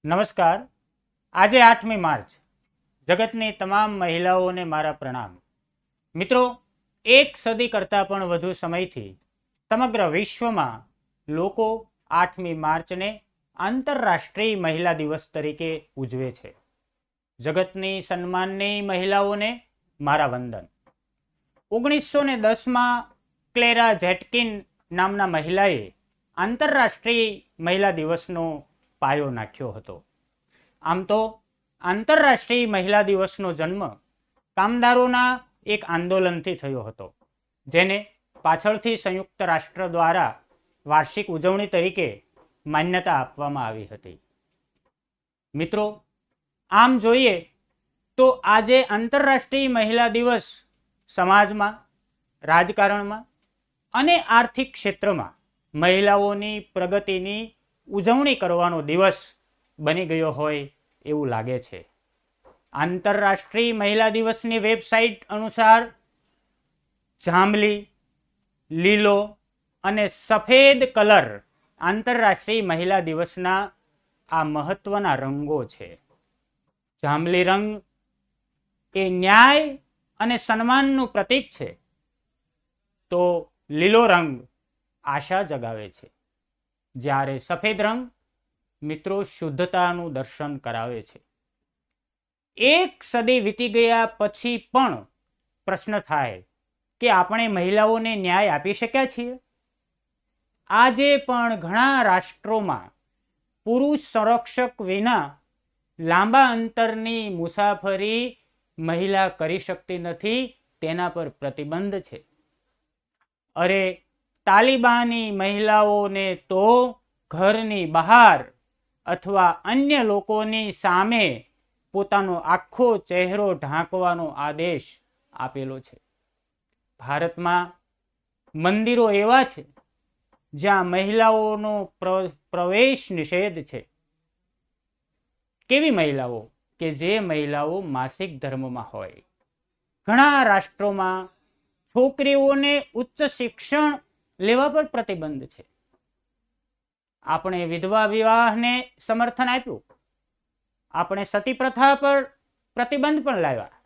નમસ્કાર. આજે 8મી માર્ચ. જગતની તમામ મહિલાઓને મારા પ્રણામ. મિત્રો, એક સદી કરતાં પણ વધુ સમયથી સમગ્ર વિશ્વમાં લોકો 8મી માર્ચને આંતરરાષ્ટ્રીય મહિલા દિવસ તરીકે ઉજવે છે. જગતની સન્માનની મહિલાઓને મારા વંદન. 1910માં ક્લેરા ઝેટકિન નામના મહિલાએ આંતરરાષ્ટ્રીય મહિલા દિવસનો પાયો નાખ્યો હતો. આમ તો આંતરરાષ્ટ્રીય મહિલા દિવસનો જન્મ કામદારોના એક આંદોલનથી થયો હતો, જેને પાછળથી સંયુક્ત રાષ્ટ્ર દ્વારા વાર્ષિક ઉજવણી તરીકે માન્યતા આપવામાં આવી હતી. મિત્રો, આમ જોઈએ તો આજે આંતરરાષ્ટ્રીય મહિલા દિવસ સમાજમાં, રાજકારણમાં અને આર્થિક ક્ષેત્રમાં મહિલાઓની પ્રગતિની ઉજવણી કરવાનો દિવસ બની ગયો હોય એવું લાગે છે. આંતરરાષ્ટ્રીય મહિલા દિવસની વેબસાઇટ અનુસાર જાંબલી, લીલો અને સફેદ કલર આંતરરાષ્ટ્રીય મહિલા દિવસના આ મહત્વના રંગો છે. જાંબલી રંગ એ ન્યાય અને સન્માનનું પ્રતીક છે, તો લીલો રંગ આશા જગાવે છે, જ્યારે સફેદ રંગ મિત્રો શુદ્ધતાનું દર્શન કરાવે છે. એક સદી વીતી ગયા પછી પણ પ્રશ્ન થાય કે આપણે મહિલાઓને ન્યાય આપી શક્યા છીએ? આજે પણ ઘણા રાષ્ટ્રોમાં પુરુષ સંરક્ષક વિના લાંબા અંતરની મુસાફરી મહિલા કરી શકતી નથી, તેના પર પ્રતિબંધ છે. અરે, તાલિબાની મહિલાઓને તો ઘરની બહાર અથવા અન્ય લોકોની સામે પોતાનો આખો ચહેરો ઢાંકવાનો આદેશ આપેલો છે. ભારતમાં મંદિરો એવા છે જ્યાં મહિલાઓનો પ્રવેશ નિષેધ છે. કેવી મહિલાઓ? કે જે મહિલાઓ માસિક ધર્મમાં હોય. ઘણા રાષ્ટ્રોમાં છોકરીઓને ઉચ્ચ શિક્ષણ લેવા પર પ્રતિબંધ છે. આપણે વિધવા વિવાહને સમર્થન આપ્યું. આપણે સતી પ્રથા પર પ્રતિબંધ પણ લાવ્યા.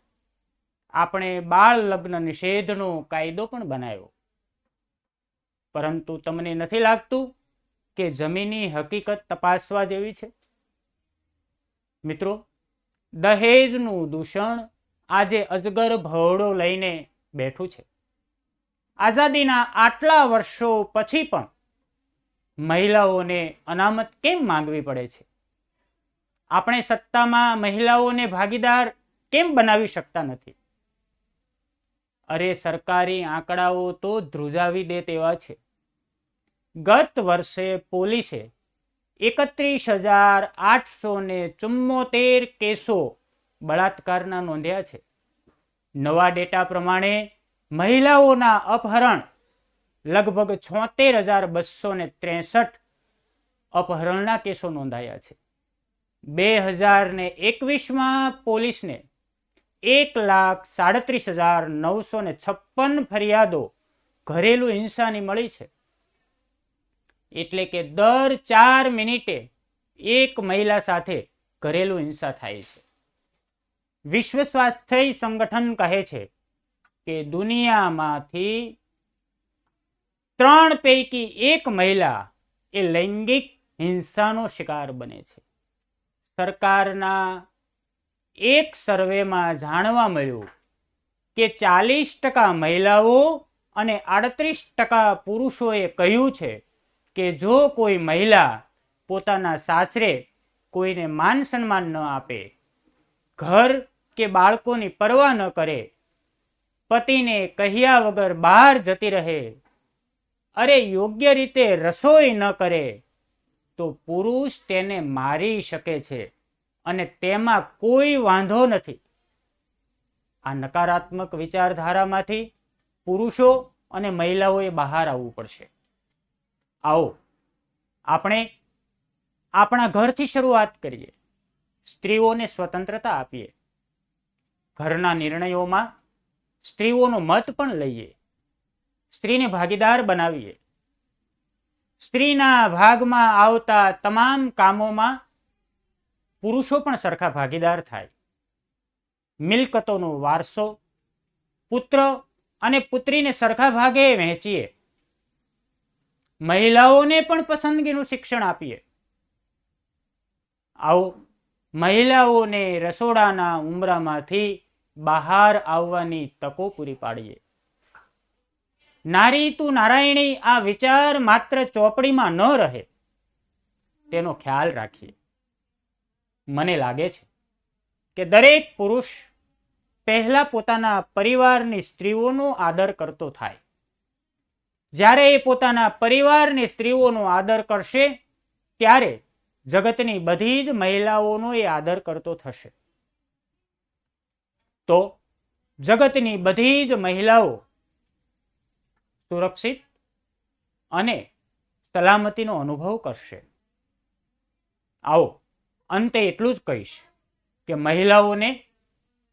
આપણે બાળ લગ્ન નિષેધનો કાયદો પણ બનાવ્યો. પરંતુ તમને નથી લાગતું કે જમીની હકીકત તપાસવા જેવી છે? મિત્રો, દહેજનું દૂષણ આજે અજગર ભોળો લઈને બેઠું છે. આઝાદીના આટલા વર્ષો પછી પણ મહિલાઓને અનામત કેમ માંગવી પડે છે? આપણે સત્તામાં મહિલાઓને ભાગીદાર કેમ બનાવી શકતા નથી? અરે, સરકારી આંકડાઓ તો ધ્રુજાવી દે તેવા છે. ગત વર્ષે પોલીસે 31,874 કેસો બળાત્કારના નોંધ્યા છે. નવા ડેટા પ્રમાણે મહિલાઓના અપહરણ લગભગ 76,263 અપહરણના કેસો નોંધાયા છે. 2021માં પોલીસને 1,37,956 ફરિયાદો ઘરેલું હિંસાની મળી છે. એટલે કે દર 4 મિનિટે એક મહિલા સાથે ઘરેલું હિંસા થાય છે. વિશ્વ સ્વાસ્થ્ય સંગઠન કહે છે કે દુનિયામાંથી 3 પૈકી 1 મહિલા એ લૈંગિક હિંસાનો શિકાર બને છે. સરકારના એક સર્વેમાં જાણવા મળ્યું કે 40% મહિલાઓ અને 38% પુરુષોએ કહ્યું છે કે જો કોઈ મહિલા પોતાના સાસરે કોઈને માન સન્માન ન આપે, ઘર કે બાળકોની પરવા ન કરે, પતિને કહ્યા વગર બહાર જતી રહે, અરે યોગ્ય રીતે રસોઈ ન કરે, તો પુરુષ તેને મારી શકે છે અને તેમાં કોઈ વાંધો નથી. આ નકારાત્મક વિચારધારામાંથી પુરુષો અને મહિલાઓએ બહાર આવવું પડશે. આવો આપણે આપણા ઘરથી શરૂઆત કરીએ. સ્ત્રીઓને સ્વતંત્રતા આપીએ. ઘરના નિર્ણયોમાં સ્ત્રીઓનો મત પણ લઈએ. સ્ત્રીને ભાગીદાર બનાવીએ. સ્ત્રીના ભાગમાં આવતા તમામ કામોમાં પુરુષો પણ સરખા ભાગીદાર થાય. મિલકતોનો વારસો પુત્ર અને પુત્રીને સરખા ભાગે વહેંચીએ. મહિલાઓને પણ પસંદગીનું શિક્ષણ આપીએ. આવો મહિલાઓને રસોડાના ઉંબરામાંથી બહાર આવવાની તકો પૂરી પાડીએ. નારી તું નારાયણી આ વિચાર માત્ર ચોપડીમાં ન રહે તેનો ખ્યાલ રાખીએ. મને લાગે છે કે દરેક પુરુષ પહેલા પોતાના પરિવારની સ્ત્રીઓનો આદર કરતો થાય. જ્યારે એ પોતાના પરિવારની સ્ત્રીઓનો આદર કરશે ત્યારે જગતની બધી જ મહિલાઓનો એ આદર કરતો થશે. તો જગતની બધી જ મહિલાઓ સુરક્ષિત અને સલામતીનો અનુભવ કરશે. આવો અંતે એટલું જ કહીશ કે મહિલાઓને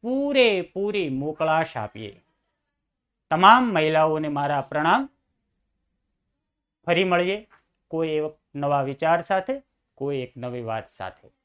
પૂરેપૂરી મોકળાશ આપીએ. તમામ મહિલાઓને મારા પ્રણામ. ફરી મળીએ કોઈ એક નવા વિચાર સાથે, કોઈ એક નવી વાત સાથે.